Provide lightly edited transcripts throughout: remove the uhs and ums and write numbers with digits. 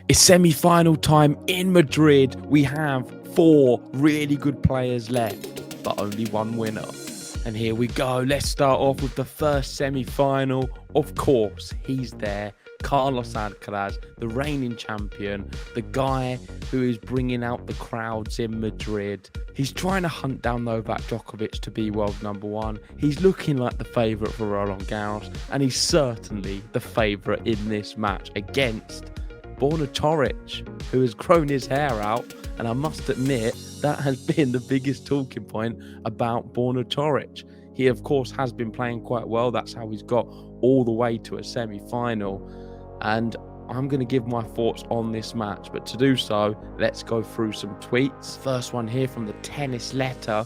It's semi-final time in Madrid. We have 4 really good players left, but only one winner. And here we go. Let's start off with the first semi-final. Of course, he's there. Carlos Alcaraz, the reigning champion, the guy who is bringing out the crowds in Madrid. He's trying to hunt down Novak Djokovic to be world number 1. He's looking like the favourite for Roland Garros, and he's certainly the favourite in this match against Borna Coric, who has grown his hair out, and I must admit that has been the biggest talking point about Borna Coric. He, of course, has been playing quite well. That's how he's got all the way to a semi-final. And I'm going to give my thoughts on this match. But to do so, let's go through some tweets. First one here from the tennis letter.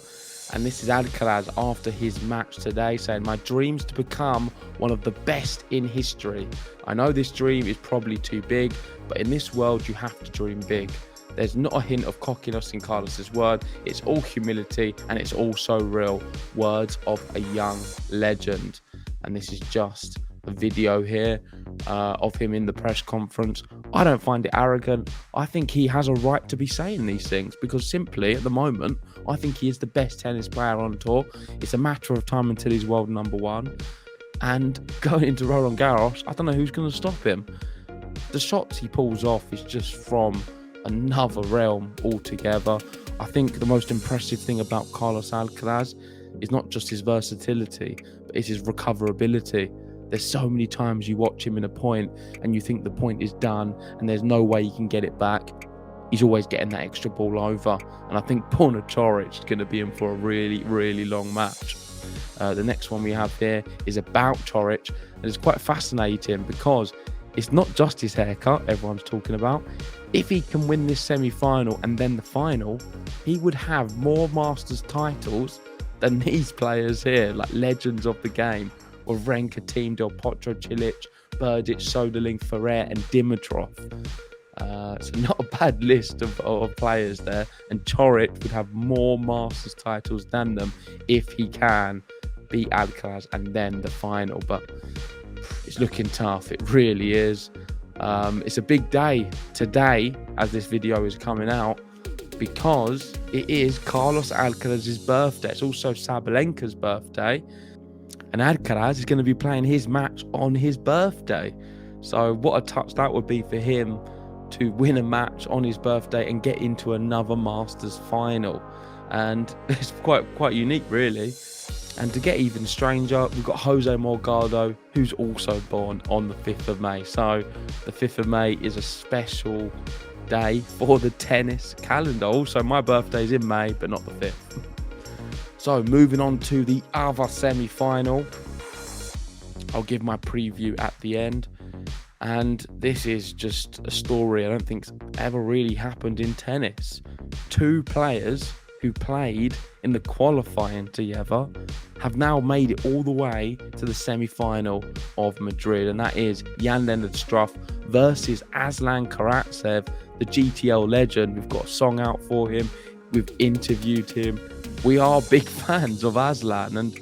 And this is Alcaraz after his match today, saying, "My dream's to become one of the best in history. I know this dream is probably too big, but in this world, you have to dream big. There's not a hint of cockiness in Carlos's word. It's all humility, and it's also real. Words of a young legend." And this is just a video here of him in the press conference. I don't find it arrogant. I think he has a right to be saying these things because simply at the moment, I think he is the best tennis player on tour. It's a matter of time until he's world number 1. And going into Roland Garros, I don't know who's going to stop him. The shots he pulls off is just from another realm altogether. I think the most impressive thing about Carlos Alcaraz is not just his versatility, but it's his recoverability. There's so many times you watch him in a point and you think the point is done and there's no way you can get it back. He's always getting that extra ball over. And I think Borna Coric is going to be in for a really, really long match. The next one we have here is about Coric. And it's quite fascinating because it's not just his haircut everyone's talking about. If he can win this semi-final and then the final, he would have more Masters titles than these players here, like legends of the game. Wawrinka, Thiem, Del Potro, Cilic, Berdych, Soderling, Ferrer and Dimitrov. So not a bad list of players there. And Coric would have more Masters titles than them if he can beat Alcaraz and then the final. But it's looking tough. It really is. It's a big day today as this video is coming out because it is Carlos Alcaraz's birthday. It's also Sabalenka's birthday. And Alcaraz is going to be playing his match on his birthday. So what a touch that would be for him to win a match on his birthday and get into another Masters final. And it's quite unique, really. And to get even stranger, we've got Jose Morgado, who's also born on the 5th of May. So the 5th of May is a special day for the tennis calendar. Also, my birthday's in May, but not the 5th. So moving on to the other semi-final. I'll give my preview at the end. And this is just a story I don't think's ever really happened in tennis. 2 players who played in the qualifying together have now made it all the way to the semi-final of Madrid. And that is Jan-Lennard Struff versus Aslan Karatsev, the GTL legend. We've got a song out for him. We've interviewed him. We are big fans of Aslan, and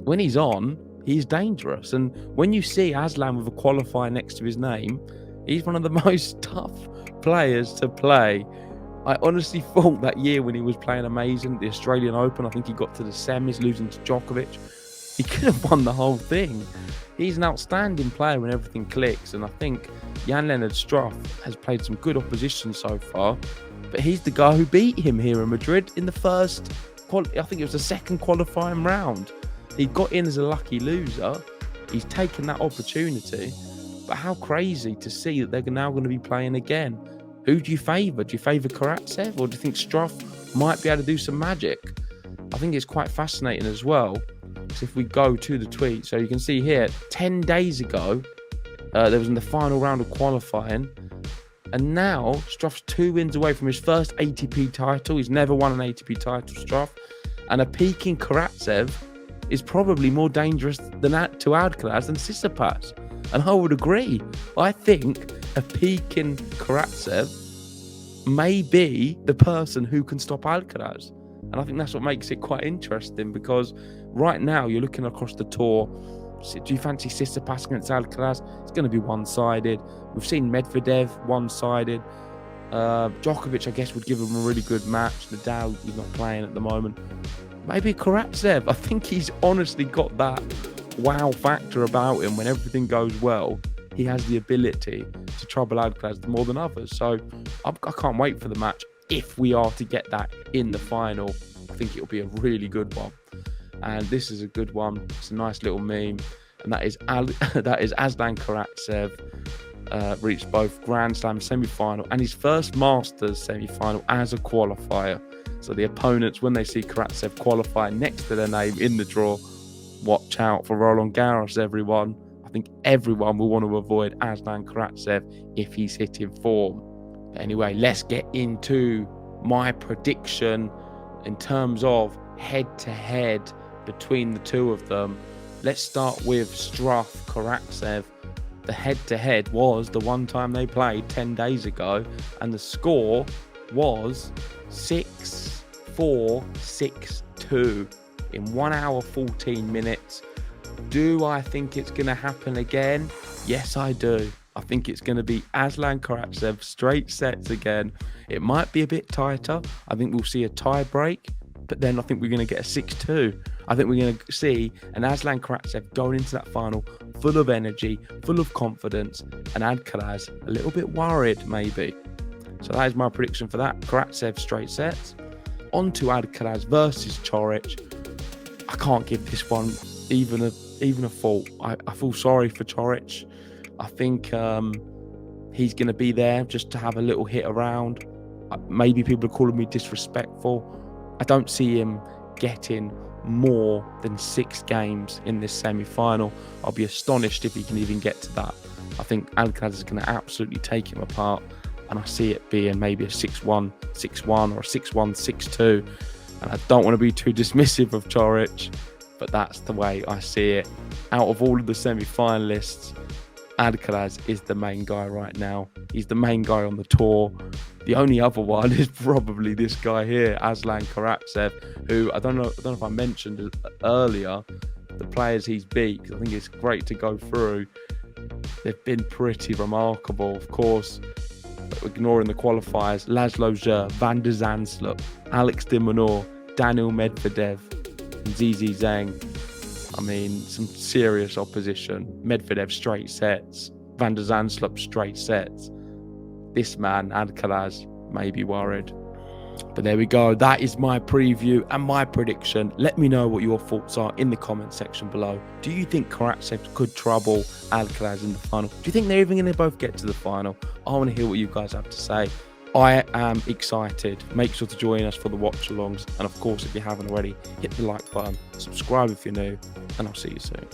when he's on, he's dangerous. And when you see Aslan with a qualifier next to his name, he's one of the most tough players to play. I honestly thought that year when he was playing amazing, the Australian Open, I think he got to the semis, losing to Djokovic. He could have won the whole thing. He's an outstanding player when everything clicks, and I think Jan-Lennard Struff has played some good opposition so far, but he's the guy who beat him here in Madrid in the first, I think it was the second qualifying round. He got in as a lucky loser. He's taken that opportunity. But how crazy to see that they're now going to be playing again. Who do you favour? Do you favour Karatsev, or do you think Struff might be able to do some magic? I think it's quite fascinating as well. So if we go to the tweet, so you can see here, 10 days ago, there was in the final round of qualifying. And now, Struff's 2 wins away from his first ATP title. He's never won an ATP title, Struff. And a peaking Karatsev is probably more dangerous to Alcaraz than Tsitsipas. And I would agree. I think a peaking Karatsev may be the person who can stop Alcaraz. And I think that's what makes it quite interesting, because right now you're looking across the tour Do you fancy Tsitsipas against Alcaraz? It's going to be one-sided. We've seen Medvedev one-sided. Djokovic, I guess, would give him a really good match. Nadal, he's not playing at the moment. Maybe Karatsev. I think he's honestly got that wow factor about him. When everything goes well, he has the ability to trouble Alcaraz more than others. So I can't wait for the match. If we are to get that in the final, I think it'll be a really good one. And this is a good one. It's a nice little meme. And that is Aslan Karatsev. Reached both Grand Slam semi-final and his first Masters semi-final as a qualifier. So the opponents, when they see Karatsev qualify next to their name in the draw, watch out for Roland Garros, everyone. I think everyone will want to avoid Aslan Karatsev if he's hitting form. But anyway, let's get into my prediction in terms of head-to-head between the two of them. Let's start with Struff Karatsev. The head-to-head was the one time they played 10 days ago, and the score was 6-4, 6-2 in 1 hour 14 minutes. Do I think it's going to happen again? Yes, I do. I think it's going to be Aslan Karatsev straight sets again. It might be a bit tighter. I think we'll see a tie break, but then I think we're going to get a 6-2. I think we're going to see an Aslan Karatsev going into that final full of energy, full of confidence, and Alcaraz a little bit worried, maybe. So that is my prediction for that. Karatsev straight sets. On to Alcaraz versus Coric. I can't give this one even a fault. I feel sorry for Coric. I think he's going to be there just to have a little hit around. Maybe people are calling me disrespectful. I don't see him getting more than 6 games in this semi-final. I'll be astonished if he can even get to that. I think Alcaraz is going to absolutely take him apart, and I see it being maybe a 6-1, 6-1 or a 6-1, 6-2. And I don't want to be too dismissive of Coric, but that's the way I see it. Out of all of the semi-finalists, Alcaraz is the main guy right now. He's the main guy on the tour. The only other one is probably this guy here, Aslan Karatsev, who I don't know if I mentioned earlier the players he's beat, because I think it's great to go through. They've been pretty remarkable. Of course, ignoring the qualifiers, Laszlo Djere, Van der Zandschulp, Alex de Minaur, Daniel Medvedev, and Zizi Zhang. I mean, some serious opposition. Medvedev straight sets, Van der Zandschulp straight sets. This man, Alcaraz, may be worried. But there we go. That is my preview and my prediction. Let me know what your thoughts are in the comment section below. Do you think Karatsev could trouble Alcaraz in the final? Do you think they're even going to both get to the final? I want to hear what you guys have to say. I am excited. Make sure to join us for the watch-alongs. And of course, if you haven't already, hit the like button, subscribe if you're new, and I'll see you soon.